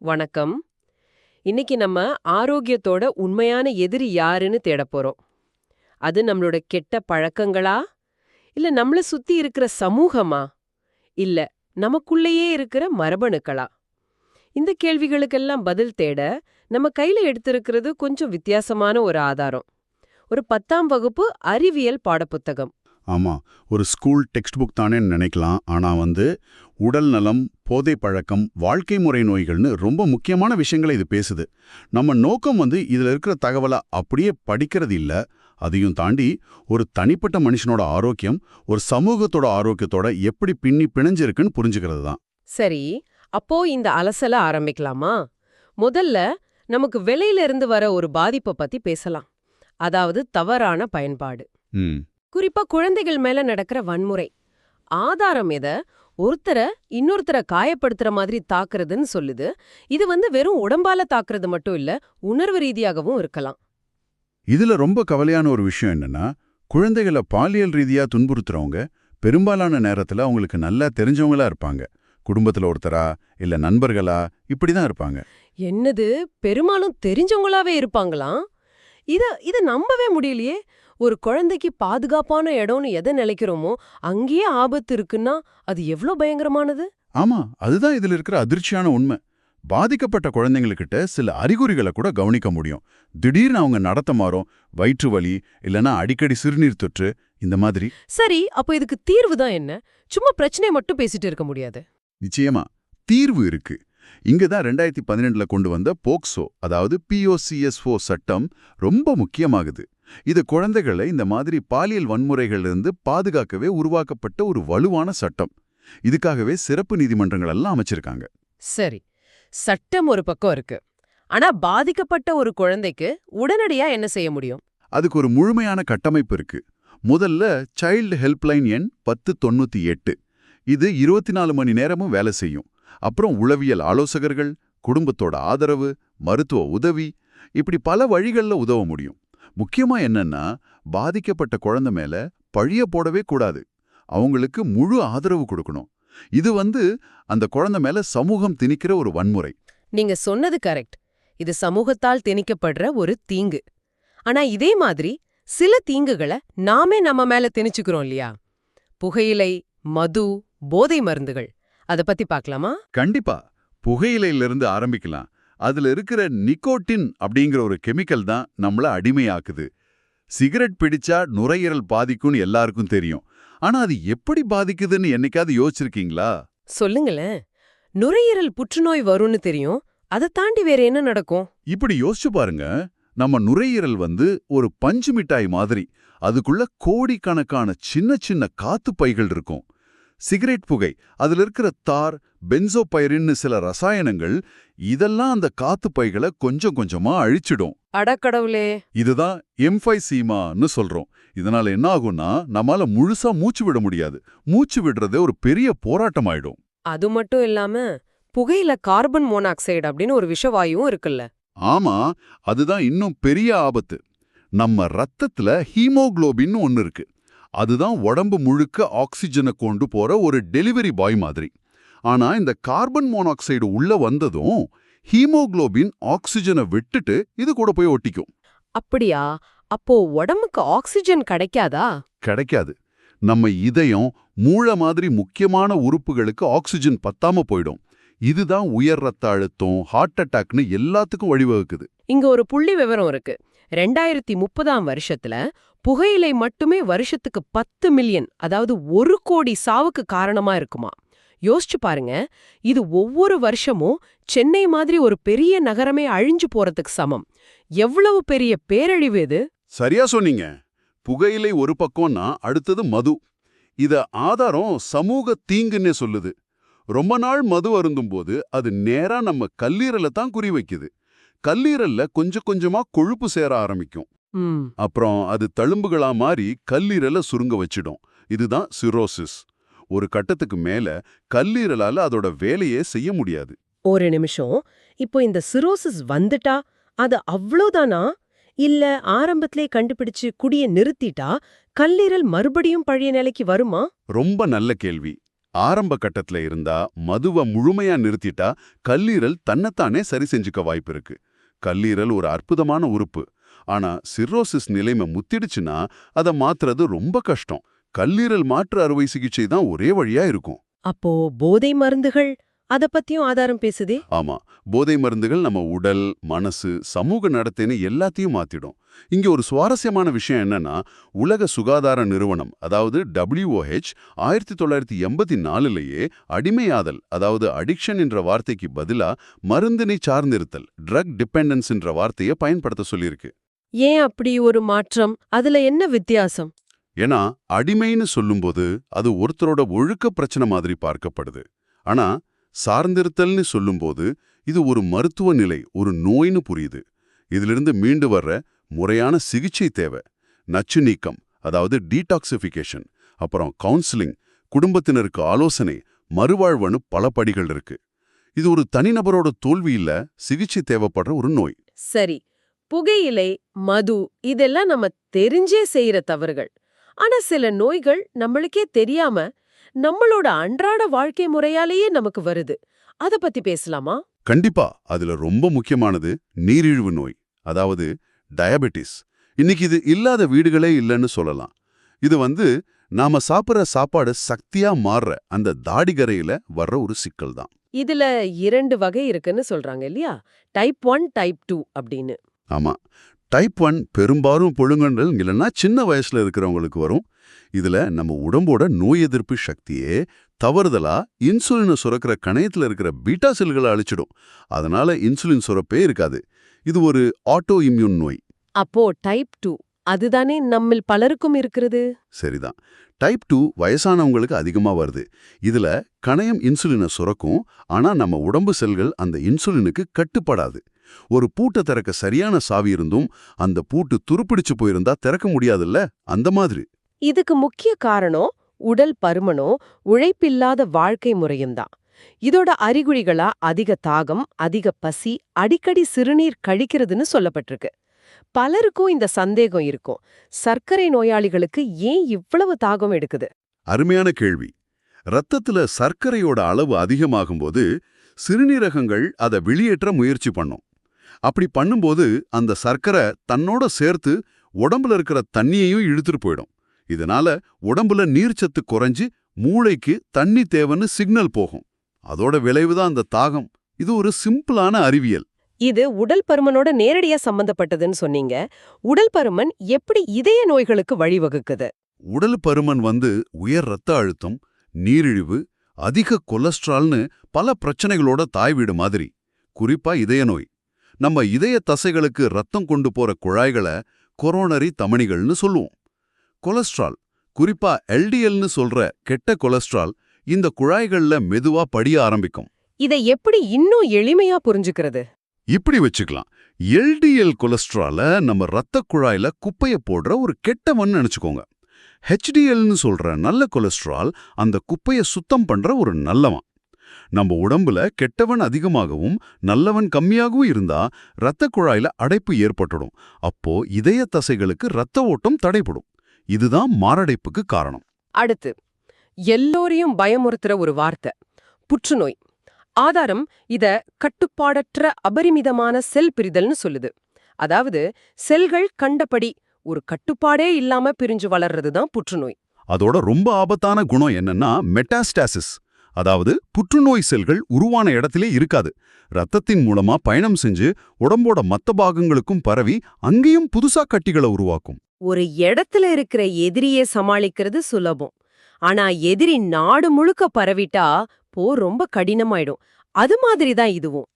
வணக்கம். இன்னைக்கு நம்ம ஆரோக்கியத்தோட உண்மையான எதிரி யாருன்னு தேடப் போறோம். அது நம்மளோட கெட்ட பழக்கங்களா? இல்ல நம்மள சுத்தி இருக்கிற சமூகமா? இல்ல நமக்குள்ளேயே இருக்கிற மரபணுக்களா? இந்த கேள்விகளுக்கெல்லாம் பதில் தேட நம்ம கையில எடுத்திருக்கிறது கொஞ்சம் வித்தியாசமான ஒரு ஆதாரம். ஒரு 10ஆம் வகுப்பு அறிவியல் பாடப்புத்தகம். ஆமா. ஒரு ஸ்கூல் டெக்ஸ்ட் புக் தானே நினைக்கலாம். ஆனா உடல் நலம், போதை பழக்கம், வாழ்க்கை முறை நோய்கள்னு ரொம்ப முக்கியமான விஷயங்களை இது பேசுது. நம்ம நோக்கம் இதுல இருக்கிற தகவலை அப்படியே படிக்கிறது இல்ல. அதையும் தாண்டி ஒரு தனிப்பட்ட மனுஷனோட ஆரோக்கியம், ஒரு சமூகத்தோட ஆரோக்கியத்தோட எப்படி பின்னி பிணைஞ்சிருக்குன்னு புரிஞ்சுக்கிறது தான். சரி, அப்போ இந்த அலசல ஆரம்பிக்கலாமா? முதல்ல நமக்கு வெளியில இருந்து வர ஒரு பாதிப்பை பத்தி பேசலாம். அதாவது தவறான பயன்பாடு. ம். குறிப்பா குழந்தைகள் மேல நடக்கிற வன்முறை. ஆதாரம் எத இன்னொருத்தர காயப்படுத்துற மாதிரி தாக்குறதுன்னு சொல்லுது. இது வெறும் உடம்பால தாக்குறது மட்டும் இல்ல, உணர்வு ரீதியாகவும் இருக்கலாம். இதுல ரொம்ப கவலையான ஒரு விஷயம் என்னன்னா, குழந்தைகளை பாலியல் ரீதியா துன்புறுத்துறவங்க பெரும்பாலான நேரத்துல அவங்களுக்கு நல்லா தெரிஞ்சவங்களா இருப்பாங்க. குடும்பத்துல ஒருத்தரா இல்ல நண்பர்களா இப்படிதான் இருப்பாங்க. என்னது, பெரும்பாலும் தெரிஞ்சவங்களாவே இருப்பாங்களாம்? இத நம்பவே முடியலையே. ஒரு குழந்தைக்கு பாதுகாப்பான இடம்னு எதை நினைக்கிறோமோ அங்கேயே ஆபத்து இருக்குன்னா அது எவ்ளோ பயங்கரமானது. ஆமா, அதுதான் இதுல இருக்கிற அதிர்ச்சியான உண்மை. பாதிக்கப்பட்ட குழந்தைங்கக்கிட்ட சில அறிகுறிகளை கூட கவனிக்க முடியும். திடீர்னு அவங்க நடத்த மாறும், வயிற்று வலி, இல்லனா அடிக்கடி சிறுநீர் தொற்று, இந்த மாதிரி. சரி, அப்ப இதுக்கு தீர்வு தான் என்ன? சும்மா பிரச்சனையை மட்டும் பேசிட்டு இருக்க முடியாது. நிச்சயமா தீர்வு இருக்கு. இங்க தான் 2012ல கொண்டு வந்த போக்சோ, அதாவது POCSO சட்டம் ரொம்ப முக்கியமாகுது. இது குழந்தைகளை இந்த மாதிரி பாலியல் வன்முறைகளிலிருந்து பாதுகாக்கவே உருவாக்கப்பட்ட ஒரு வலுவான சட்டம். இதுக்காகவே சிறப்பு நீதிமன்றங்கள் எல்லாம் அமைச்சிருக்காங்க. சரி, சட்டம் ஒரு பக்கம் இருக்கு. ஆனா பாதிக்கப்பட்ட ஒரு குழந்தைக்கு உடனடியா என்ன செய்ய முடியும்? அதுக்கு ஒரு முழுமையான கட்டமைப்பு இருக்கு. முதல்ல சைல்டு ஹெல்ப்லைன் எண் 1098. இது 24 மணி நேரமும் வேலை செய்யும். அப்புறம் உளவியல் ஆலோசகர்கள், குடும்பத்தோட ஆதரவு, மருத்துவ உதவி, இப்படி பல வழிகளில் உதவ முடியும். முக்கியமா என்னன்னா, பாதிக்கப்பட்ட குழந்தை மேல பழிய போடவே கூடாது. அவங்களுக்கு முழு ஆதரவு கொடுக்கணும். இது அந்த குழந்தை மேல சமூகம் திணிக்கிற ஒரு வன்முறை. நீங்க சொன்னது கரெக்ட். இது சமூகத்தால் திணிக்கப்படுற ஒரு தீங்கு. ஆனா இதே மாதிரி சில தீங்குகளை நாமே நம்ம மேல திணிச்சுக்கிறோம் இல்லையா? புகையிலை, மது, போதை மருந்துகள், அத பத்தி பார்க்கலாமா? கண்டிப்பா. புகையிலையிலிருந்து ஆரம்பிக்கலாம். அதுல இருக்கிற நிக்கோட்டின் அப்படிங்கிற ஒரு கெமிக்கல் தான் நம்மள அடிமையாக்குது. சிகரெட் பிடிச்சா நுரையீரல் பாதிக்கும்னு எல்லாருக்கும் தெரியும். ஆனா அது எப்படி பாதிக்குதுன்னு என்னைக்காவது யோசிச்சிருக்கீங்களா? சொல்லுங்களேன். நுரையீரல் புற்றுநோய் வரும்னு தெரியும். அதை தாண்டி வேற என்ன நடக்கும்? இப்படி யோசிச்சு பாருங்க. நம்ம நுரையீரல் ஒரு பஞ்சு மிட்டாய் மாதிரி. அதுக்குள்ள கோடிக்கணக்கான சின்ன சின்ன காத்து பைகள் இருக்கும். சிகரெட் புகை, அதுல இருக்கிற தார், பென்சோபைரின்னு சில ரசாயனங்கள், இதெல்லாம் அந்த காத்து பைகளை கொஞ்சம் கொஞ்சமா அழிச்சிடும். அடக்கடவுளே! இதுதான் எம்ஃபைசீமான்னு சொல்றோம். இதனால என்ன ஆகும்னா, நம்மால முழுசா மூச்சு விட முடியாது. மூச்சு விடுறதே ஒரு பெரிய போராட்டமாயிடும். அது மட்டும் இல்லாம புகையில கார்பன் மோனாக்சைடு அப்படின்னு ஒரு விஷவாயுவும் இருக்குல்ல. ஆமா, அதுதான் இன்னும் பெரிய ஆபத்து. நம்ம ரத்தத்துல ஹீமோகுளோபின் ஒன்னு இருக்கு. அதுதான் உடம்பு முழுக்க ஆக்சிஜனை கொண்டு போற ஒரு டெலிவரி பாய் மாதிரி. ஆனா இந்த கார்பன் மோனாக்சைடு உள்ள வந்ததும் ஹீமோகுளோபின் ஆக்சிஜனை விட்டுட்டு இது கூட போய் ஒட்டிக்கும். அப்படியா? அப்போ உடம்புக்கு ஆக்சிஜன் கிடைக்காதா? கிடைக்காது. நம்ம இதயம், மூளை மாதிரி முக்கியமான உறுப்புகளுக்கு ஆக்சிஜன் பத்தாம போயிடும். இதுதான் உயர் ரத்த அழுத்தம், ஹார்ட் அட்டாக்னு எல்லாத்துக்கும் வழிவகுக்குது. இங்க ஒரு புள்ளி விவரம் இருக்கு. 2030ஆம் வருஷத்துல புகையிலை மட்டுமே வருஷத்துக்கு 10 மில்லியன், அதாவது 1 கோடி சாவுக்கு காரணமா இருக்குமா? யோசிச்சு பாருங்க. இது ஒவ்வொரு வருஷமும் சென்னை மாதிரி ஒரு பெரிய நகரமே அழிஞ்சு போறதுக்கு சமம். எவ்வளவு பெரிய பேரழிவு இது! சரியா சொன்னீங்க. புகையிலை ஒரு பக்கம்னா அடுத்தது மது. இத ஆதாரம் சமூக தீங்குன்னே சொல்லுது. ரொம்ப நாள் மது அருந்தும்போது அது நேரா நம்ம கல்லீரலை தான் குறி வைக்குது. கல்லீரல்ல கொஞ்சம் கொஞ்சமா கொழுப்பு சேர ஆரம்பிக்கும். அப்புறம் அது தழும்புகளா மாறி கல்லீரலை சுருங்க வச்சிடும். இதுதான் சிரோசிஸ். ஒரு கட்டத்துக்கு மேல கல்லீரலால அதோட வேலையே செய்ய முடியாது. ஒரு நிமிஷம். இப்போ இந்த சிரோசிஸ் வந்துட்டா அது அவ்வளோதானா? இல்ல ஆரம்பத்திலே கண்டுபிடிச்சு குடிய நிறுத்திட்டா கல்லீரல் மறுபடியும் பழைய நிலைக்கு வருமா? ரொம்ப நல்ல கேள்வி. ஆரம்ப கட்டத்துல இருந்தா மதுவை முழுமையா நிறுத்திட்டா கல்லீரல் தன்னைத்தானே சரி செஞ்சுக்க வாய்ப்பு இருக்கு. கல்லீரல் ஒரு அற்புதமான உறுப்பு. ஆனா சிர்ரோசிஸ் நிலைமை முத்திடுச்சுன்னா அதை மாத்துறது ரொம்ப கஷ்டம். கல்லீரல் மாற்று அறுவை சிகிச்சை தான் ஒரே வழியா இருக்கும். அப்போ போதை மருந்துகள் அத பத்தியும் ஆதாரம் பேசுதே. ஆமா, போதை மருந்துகள் நம்ம உடல், மனசு, சமூக நடத்தைன்னு எல்லாத்தையும் மாத்திடும். இங்க ஒரு சுவாரஸ்யமான விஷயம் என்னன்னா, உலக சுகாதார நிறுவனம் அதாவது WHO 1984லேயே அடிமையாதல் அதாவது அடிக்ஷன் என்ற வார்த்தைக்கு பதிலா மருந்தினை சார்ந்திருத்தல் ட்ரக் டிபெண்டன்ஸ் என்ற வார்த்தையை பயன்படுத்த சொல்லியிருக்கு. ஏன் அப்படி ஒரு மாற்றம்? அதுல என்ன வித்தியாசம்? ஏன்னா அடிமைன்னு சொல்லும்போது அது ஒருத்தரோட ஒழுக்க பிரச்சனை மாதிரி பார்க்கப்படுது. ஆனா சார்ந்திருத்தல்னு சொல்லும்போது இது ஒரு மருத்துவ நிலை, ஒரு நோய்னு புரியுது. இதிலிருந்து மீண்டு வர்ற முறையான சிகிச்சை தேவை. நச்சு நீக்கம் அதாவது டீடாக்சிஃபிகேஷன், அப்புறம் கவுன்சிலிங், குடும்பத்தினருக்கு ஆலோசனை, மறுவாழ்வுன்னு பல படிகள் இருக்கு. இது ஒரு தனிநபரோட தோல்வி இல்ல, சிகிச்சை தேவைப்படுற ஒரு நோய். சரி, புகையிலை, மது இதெல்லாம் நம்ம தெரிஞ்சே செய்யற தவறுகள். ஆனா சில நோய்கள் நம்மளுக்கே தெரியாம நம்மளோட அன்றாட வாழ்க்கை முறையாலேயே நமக்கு வருது. அத பத்தி பேசலாமா? கண்டிப்பா. அதுல ரொம்ப முக்கியமானது நீரிழிவு நோய், அதாவது டயபெட்டிஸ். இன்னைக்கு இது இல்லாத வீடுகளே இல்லைன்னு சொல்லலாம். இது நாம சாப்பிட்ற சாப்பாடு சக்தியா மாறுற அந்த தாடிகரையில வர்ற ஒரு சிக்கல் தான். இதுல 2 வகை இருக்குன்னு சொல்றாங்க இல்லையா? டைப் 1, டைப் 2 அப்படின்னு. ஆமா, டைப் 1 பெரும்பாலும் புழுங்கண்டல் இல்லைன்னா சின்ன வயசுல இருக்கிறவங்களுக்கு வரும். இதுல நம்ம உடம்போட நோய் எதிர்ப்பு சக்தியே தவறுதலா இன்சுலினை சுரக்கிற கணையத்துல இருக்கிற பீட்டா செல்களை அழிச்சிடும். அதனால இன்சுலின் சுரப்பே இருக்காது. இது ஒரு ஆட்டோ இம்யூன் நோய். அப்போ டைப் 2 அதுதானே நம்மில் பலருக்கும் இருக்கிறது. சரிதான். டைப் 2 வயசானவங்களுக்கு அதிகமா வருது. இதுல கணையம் இன்சுலினை சுரக்கும், ஆனா நம்ம உடம்பு செல்கள் அந்த இன்சுலினுக்கு கட்டுப்படாது. ஒரு பூட்டை திறக்க சரியான சாவி இருந்தும் அந்த பூட்டு துருப்பிடிச்சு போயிருந்தா திறக்க முடியாதுல்ல, அந்த மாதிரி. இதுக்கு முக்கிய காரணம் உடல் பருமனோ உழைப்பில்லாத வாழ்க்கை முறையும் தான். இதோட அறிகுறிகளா அதிக தாகம், அதிக பசி, அடிக்கடி சிறுநீர் கழிக்கிறதுன்னு சொல்லப்பட்டிருக்கு. பலருக்கும் இந்த சந்தேகம் இருக்கும், சர்க்கரை நோயாளிகளுக்கு ஏன் இவ்வளவு தாகம் எடுக்குது? அருமையான கேள்வி. ரத்தத்துல சர்க்கரையோட அளவு அதிகமாகும்போது சிறுநீரகங்கள் அதை வெளியேற்ற முயற்சி பண்ணும். அப்படி பண்ணும்போது அந்த சர்க்கரை தன்னோட சேர்த்து உடம்புல இருக்கிற தண்ணியையும் இழுத்துட்டு போயிடும். இதனால உடம்புல நீர்ச்சத்து குறைஞ்சு மூளைக்கு தண்ணி தேவைன்னு சிக்னல் போகும். அதோட விளைவுதான் அந்த தாகம். இது ஒரு சிம்பிளான அறிவியல். இது உடல் பருமனோட நேரடியா சம்பந்தப்பட்டதுன்னு சொன்னீங்க. உடல் பருமன் எப்படி இதய நோய்களுக்கு வழிவகுக்குது? உடல் பருமன் உயர் ரத்த அழுத்தம், நீரிழிவு, அதிக கொலஸ்ட்ரால்னு பல பிரச்சனைகளோட தாய் வீடு மாதிரி. குறிப்பா இதய நோய். நம்ம இதய தசைகளுக்கு ரத்தம் கொண்டு போற குழாய்களை கொரோனரி தமனிகள்னு சொல்லுவோம். கொலஸ்ட்ரால், குறிப்பா எல்டிஎல்னு சொல்ற கெட்ட கொலஸ்ட்ரால் இந்த குழாய்கள்ல மெதுவா படிய ஆரம்பிக்கும். இதை எப்படி இன்னும் எளிமையா புரிஞ்சுக்கிறது? இப்படி வச்சுக்கலாம். எல்டிஎல் கொலஸ்ட்ரால நம்ம ரத்த குழாயில குப்பைய போடுற ஒரு கெட்டவன் நினைச்சுக்கோங்க. ஹெச்டிஎல்னு சொல்ற நல்ல கொலஸ்ட்ரால் அந்த குப்பைய சுத்தம் பண்ற ஒரு நல்லவன். நம்ம உடம்புல கெட்டவன் அதிகமாகவும் நல்லவன் கம்மியாகவும் இருந்தா ரத்த குழாயில அடைப்பு ஏற்பட்டுடும். அப்போ இதய தசைகளுக்கு ரத்த ஓட்டம் தடைபடும். இதுதான் மாரடைப்புக்கு காரணம். அடுத்து, எல்லோரையும் பயமுறுத்துற ஒரு வார்த்தை, புற்றுநோய். ஆதாரம் இத கட்டுப்பாடற்ற அபரிமிதமான செல் பிரிதல்னு சொல்லுது. அதாவது செல்கள் கண்டபடி ஒரு கட்டுப்பாடே இல்லாம பிரிஞ்சு வளர்றதுதான் புற்றுநோய். அதோட ரொம்ப ஆபத்தான குணம் என்னன்னா மெட்டாஸ்டாசிஸ். அதாவது புற்றுநோய் செல்கள் உருவான இடத்திலே இருக்காது. ரத்தத்தின் மூலமா பயணம் செஞ்சு உடம்போட மத்த பாகங்களுக்கும் பரவி அங்கேயும் புதுசா கட்டிகளை உருவாக்கும். ஒரு இடத்துல இருக்கிற எதிரியை சமாளிக்கிறது சுலபம். ஆனா எதிரி நாடு முழுக்க பரவிட்டா போர் ரொம்ப கடினமாயிடும். அது மாதிரிதான் இதுவும்.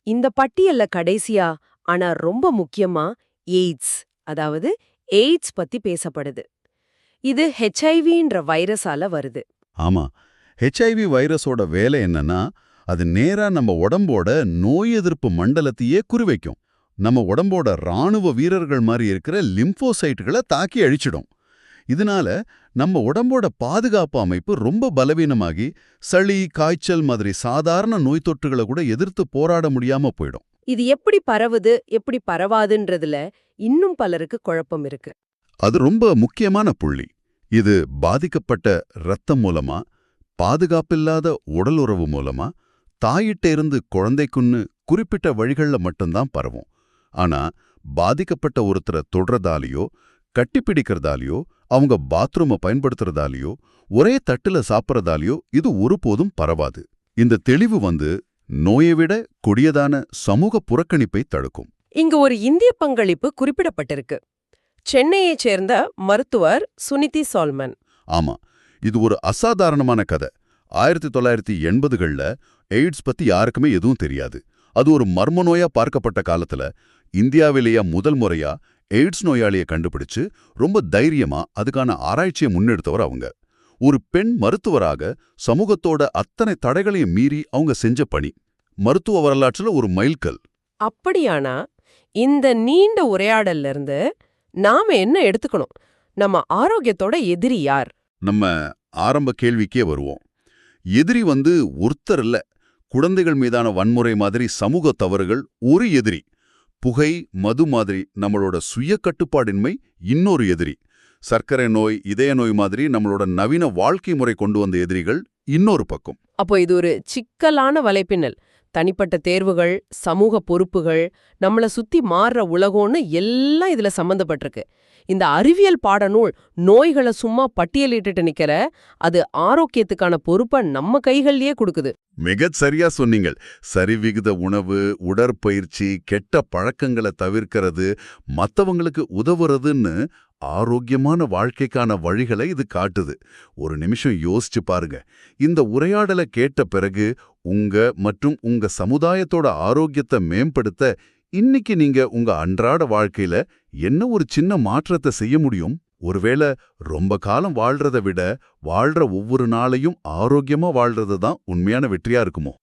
இந்த பட்டியல்ல கடைசியா ஆனா ரொம்ப முக்கியமா எய்ட்ஸ், அதாவது எய்ட்ஸ் பத்தி பேசப்படுது. இது HIV-ன்ற வைரஸால வருது. ஆமா, HIV வைரஸோட வேலை என்னன்னா அது நேரா நம்ம உடம்போட நோய் எதிர்ப்பு மண்டலத்தையே குறிவைக்கும். நம்ம உடம்போட ராணுவ வீரர்கள் மாதிரி இருக்கிற லிம்போசைட்டுகளை தாக்கி அழிச்சிடும். இதனால நம்ம உடம்போட பாதுகாப்பு அமைப்பு ரொம்ப பலவீனமாகி சளி, காய்ச்சல் மாதிரி சாதாரண நோய் தொற்றுகளை கூட எதிர்த்து போராட முடியாம போயிடும். இது எப்படி பரவுது, எப்படி பரவாதுன்றதுல இன்னும் பலருக்கு குழப்பம் இருக்கு. அது ரொம்ப முக்கியமான புள்ளி. இது பாதிக்கப்பட்ட இரத்தம் மூலமா, பாதுகாப்பில்லாத உடல் உறவு மூலமா தாயிட்ட இருந்து குழந்தைக்குன்னு குறிப்பிட்ட வழிகள்ல மட்டும்தான் பரவும். ஆனா பாதிக்கப்பட்ட ஒருத்தரை தொடுறதாலேயோ கட்டிப்பிடிக்கிறதாலேயோ அவங்க பாத்ரூமை பயன்படுத்துறதாலேயோ ஒரே தட்டுல சாப்பிட்றதாலேயோ இது ஒருபோதும் பரவாது. இந்த தெளிவு நோயை விட கொடியதான சமூக புறக்கணிப்பை தடுக்கும். இங்க ஒரு இந்திய பங்களிப்பு குறிப்பிடப்பட்டிருக்கு. சென்னையைச் சேர்ந்த மருத்துவர் சுனிதி சால்மன். ஆமா, இது ஒரு அசாதாரணமான கதை. 1980கள்ல எய்ட்ஸ் பத்தி யாருக்குமே எதுவும் தெரியாது. அது ஒரு மர்ம நோயா பார்க்கப்பட்ட காலத்துல இந்தியாவிலேயே முதல் முறையா எய்ட்ஸ் நோயாளியை கண்டுபிடிச்சு ரொம்ப தைரியமா அதுக்கான ஆராய்ச்சியை முன்னெடுத்தவர் அவங்க. ஒரு பெண் மருத்துவராக சமூகத்தோட அத்தனை தடைகளையும் மீறி அவங்க செஞ்ச பணி மருத்துவ வரலாற்றுல ஒரு மைல்கல். அப்படியானா இந்த நீண்ட உரையாடல்ல இருந்து நாம என்ன எடுத்துக்கணும்? நம்ம ஆரோக்கியத்தோட எதிரி யார்? நம்ம ஆரம்ப கேள்விக்கே வருவோம். எதிரி ஒருத்தர் இல்ல. குழந்தைகள் மீதான வன்முறை மாதிரி சமூக தவறுகள் ஒரு எதிரி. புகை, மது மாதிரி நம்மளோட சுய கட்டுப்பாடின்மை இன்னொரு எதிரி. சர்க்கரை நோய், இதய நோய் மாதிரி நம்மளோட நவீன வாழ்க்கை முறை கொண்டு வந்த எதிரிகள் இன்னொரு பக்கம். அப்போ இது ஒரு சிக்கலான வலைப்பின்னல். தனிப்பட்ட தேர்வுகள், சமூக பொறுப்புகள், நம்மள சுத்தி மாறுற உலகம்னு எல்லாம் இதுல சம்பந்தப்பட்டிருக்கு. இந்த அறிவியல் பாடநூல் நோய்களை சும்மா பட்டியலிட்டு நிக்கல, அது ஆரோக்கியத்துக்கான பொறுப்பை நம்ம கைகள்லயே கொடுக்குது. மிகச் சரியா சொன்னீங்கள். சரிவிகித உணவு, உடற்பயிற்சி, கெட்ட பழக்கங்களை தவிர்க்கிறது, மத்தவங்களுக்கு உதவுறதுன்னு ஆரோக்கியமான வாழ்க்கைக்கான வழிகளை இது காட்டுது. ஒரு நிமிஷம் யோசிச்சு பாருங்க. இந்த உரையாடலை கேட்ட பிறகு உங்க மற்றும் உங்க சமுதாயத்தோட ஆரோக்கியத்தை மேம்படுத்த இன்னைக்கு நீங்க உங்க அன்றாட வாழ்க்கையில என்ன ஒரு சின்ன மாற்றத்தை செய்ய முடியும்? ஒருவேளை ரொம்ப காலம் வாழ்றதை விட வாழ்ற ஒவ்வொரு நாளையும் ஆரோக்கியமா வாழ்றது தான் உண்மையான வெற்றியா இருக்குமோ?